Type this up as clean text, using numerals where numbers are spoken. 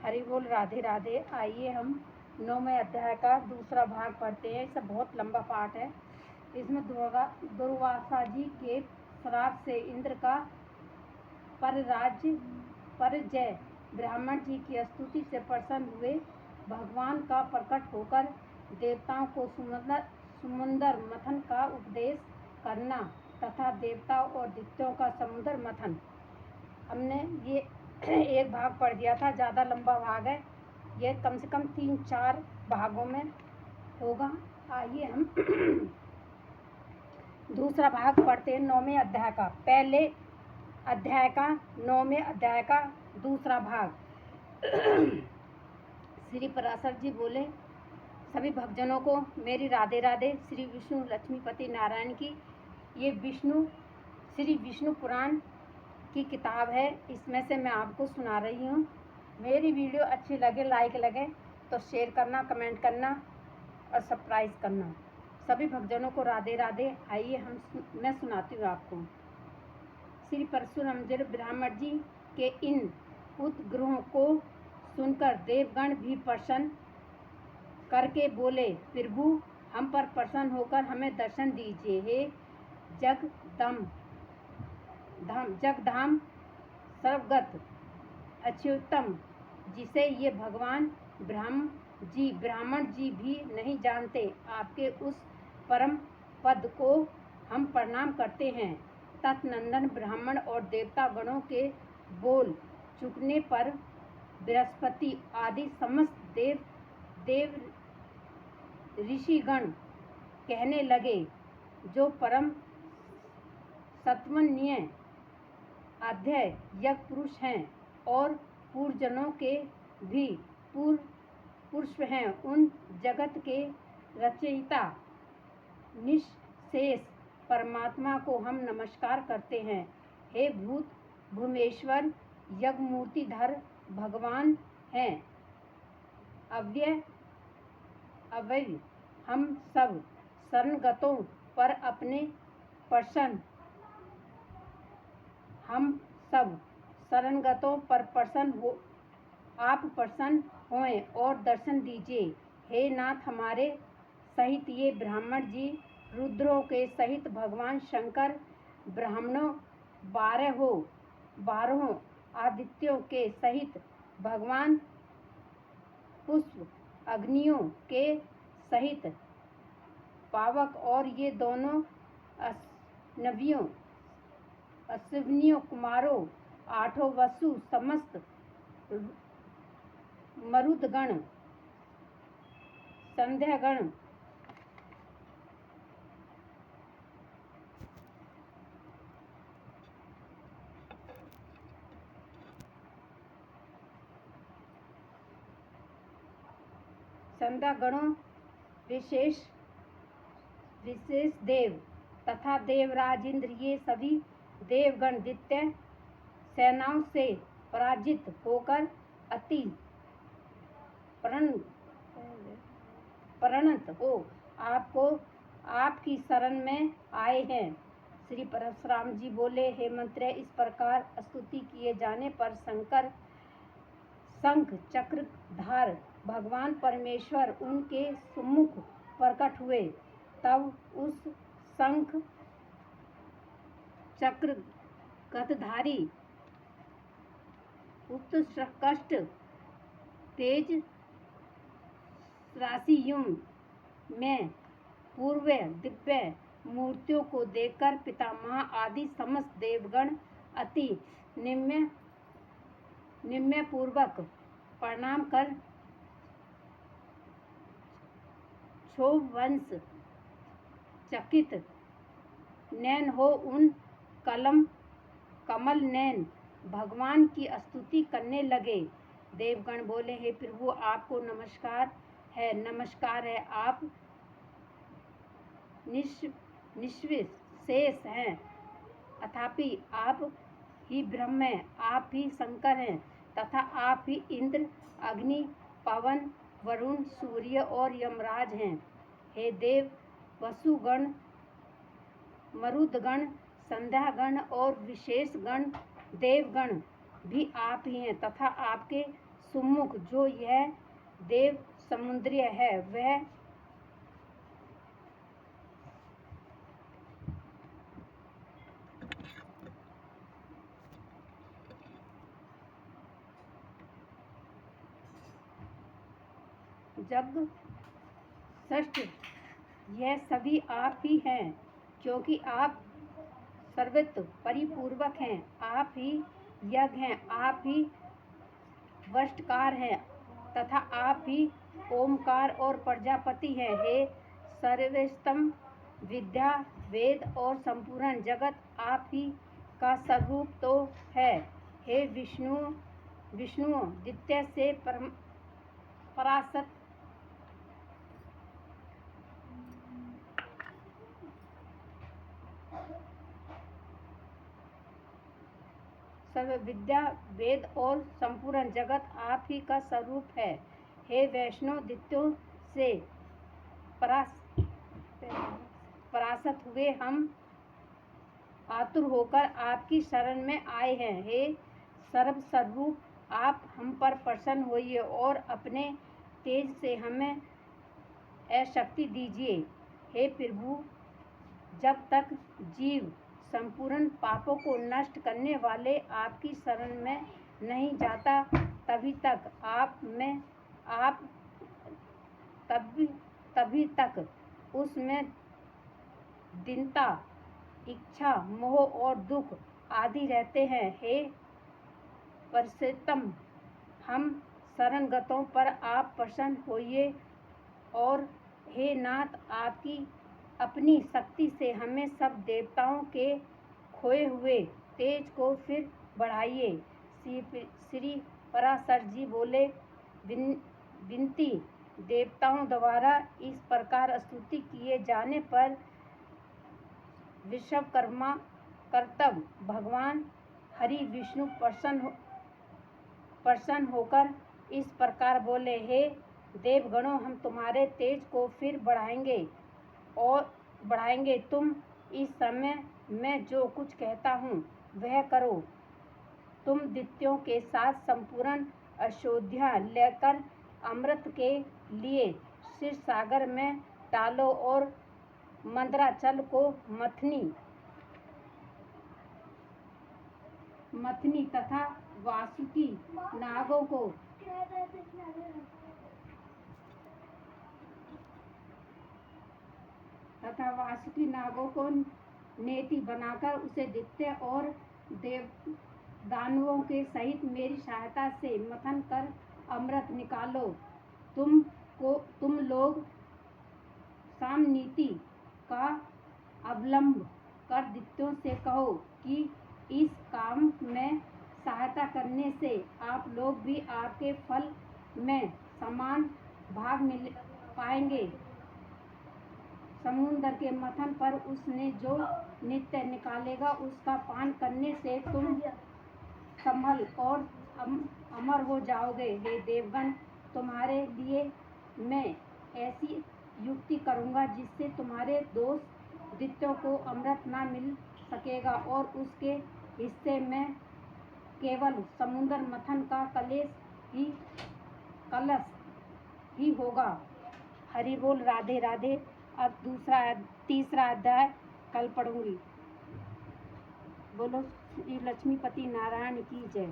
हरि बोल, राधे राधे। आइए हम 9वें अध्याय का दूसरा भाग पढ़ते हैं। इससे बहुत लंबा पाठ है। इसमें दुर्वासा जी के श्राप से इंद्र का परजय ब्राह्मण जी की स्तुति से प्रसन्न हुए भगवान का प्रकट होकर देवताओं को समुद्र मथन का उपदेश करना तथा देवताओं और दैत्यों का समुद्र मथन। हमने ये एक भाग पढ़ दिया था, ज़्यादा लंबा भाग है ये, कम से कम 3-4 भागों में होगा। आइए हम दूसरा भाग पढ़ते हैं 9वें अध्याय का। पहले अध्याय का 9वें अध्याय का दूसरा भाग। श्री पराशर जी बोले, सभी भक्तजनों को मेरी राधे राधे। श्री विष्णु लक्ष्मीपति नारायण की ये श्री विष्णु पुराण की किताब है। इसमें से मैं आपको सुना रही हूँ। मेरी वीडियो अच्छी लगे, लाइक लगे तो शेयर करना, कमेंट करना और सब्सक्राइब करना। सभी भक्तजनों को राधे राधे। आइए मैं सुनाती हूँ आपको। श्री परशुराम जी ब्राह्मण जी के इन उद्ग्रहों को सुनकर देवगण भी प्रसन्न करके बोले, प्रभु हम पर प्रसन्न होकर हमें दर्शन दीजिए। हे जगधाम सर्वगत अच्युतम, जिसे ये भगवान ब्राह्मण जी भी नहीं जानते, आपके उस परम पद को हम प्रणाम करते हैं। तत्नंदन ब्राह्मण और देवता गणों के बोल चुकने पर बृहस्पति आदि समस्त देव ऋषिगण कहने लगे, जो परम सत्वनीय अध्यय यज्ञ पुरुष हैं और पूर्वजनों के भी पुरुष हैं, उन जगत के रचयिता निःशेष परमात्मा को हम नमस्कार करते हैं। हे भूमेश्वर यज्ञमूर्तिधर भगवान हैं अव्यय हम सब शरणगतों पर प्रसन्न हो, आप प्रसन्न होएं और दर्शन दीजिए। हे नाथ, हमारे सहित ये ब्राह्मण जी, रुद्रों के सहित भगवान शंकर, ब्राह्मणों 12 आदित्यों के सहित भगवान पुष्प, अग्नियों के सहित पावक और ये दोनों अश्विनियों कुमारों, 8 वसु, समस्त मरुदगण, संध्यागण, गणों, विशेष देव तथा देवराज इंद्र, ये सभी देवगण दैत्य सेनाओं से पराजित होकर अति प्रणत हो आपकी शरण में आए हैं। श्री परशुराम जी बोले, हे मंत्रे, इस प्रकार स्तुति किए जाने पर शंख चक्रधार भगवान परमेश्वर उनके सम्मुख प्रकट हुए। तब उस शंख चक्र गदधारी उत्कष्ट तेज राशियों में पूर्व दिव्य मूर्तियों को देखकर पितामह आदि समस्त देवगण अति निम्न पूर्वक प्रणाम कर क्षोभवश चकित नैन हो उन कमल नैन भगवान की स्तुति करने लगे। देवगण बोले, हे प्रभु, आपको नमस्कार है। आप निःशेष हैं, अथापि आप ही ब्रह्म हैं, आप ही शंकर हैं तथा आप ही इंद्र, अग्नि, पवन, वरुण, सूर्य और यमराज हैं। हे देव वसुगण, मरुदगण, संध्यागण और विशेष गण देवगण भी आप ही हैं तथा आपके सुमुख जो यह देव समुद्रीय है, वह जग षष्ठ यह सभी आप ही हैं, क्योंकि आप सर्वत्र परिपूर्वक हैं, आप ही यज्ञ हैं, आप ही वष्टकार हैं तथा आप ही ओमकार और प्रजापति हैं। हे सर्वोत्तम विद्या वेद और संपूर्ण जगत आप ही का स्वरूप तो है। हे विष्णु द्वितीय से पराशत सर्व विद्या वेद और संपूर्ण जगत आप ही का स्वरूप है। हे वैष्णव द्वितीय से पराशत हुए हम आतुर होकर आपकी शरण में आए हैं। हे सर्व स्वरूप आप हम पर प्रसन्न होइए और अपने तेज से हमें शक्ति दीजिए। हे प्रभु जब तक जीव संपूर्ण पापों को नष्ट करने वाले आपकी शरण में नहीं जाता, तभी तक उसमें दीनता, इच्छा, मोह और दुख आदि रहते हैं। हे परषोत्तम हम शरणगतों पर आप प्रसन्न होइए और हे नाथ आपकी अपनी शक्ति से हमें सब देवताओं के खोए हुए तेज को फिर बढ़ाइए। श्री पराशर जी बोले, विनती देवताओं द्वारा इस प्रकार स्तुति किए जाने पर विश्वकर्मा कर्तव्य भगवान हरि विष्णु प्रसन्न होकर इस प्रकार बोले, हे देवगणों हम तुम्हारे तेज को फिर बढ़ाएंगे। तुम इस समय मैं जो कुछ कहता हूँ वह करो। तुम दैत्यों के साथ संपूर्ण अयोध्या लेकर अमृत के लिए क्षीर सागर में डालो और मंदराचल को मथनी तथा वासुकी नागों को नेति बनाकर उसे दैत्य और दानवों के सहित मेरी सहायता से मथन कर अमृत निकालो। तुम लोग सामनीति का अवलंब कर दैत्यों से कहो कि इस काम में सहायता करने से आप लोग भी आपके फल में समान भाग मिल पाएंगे। समुद्र के मंथन पर उसने जो नित्य निकालेगा उसका पान करने से तुम संभल और अमर हो जाओगे। हे देवगण तुम्हारे लिए मैं ऐसी युक्ति करूँगा जिससे तुम्हारे दोस्त दैत्यों को अमृत न मिल सकेगा और उसके हिस्से में केवल समुद्र मंथन का कलश ही होगा। हरि बोल, राधे राधे। अब तीसरा अध्याय कल पढ़ूंगी। बोलो श्री लक्ष्मीपति नारायण की जय।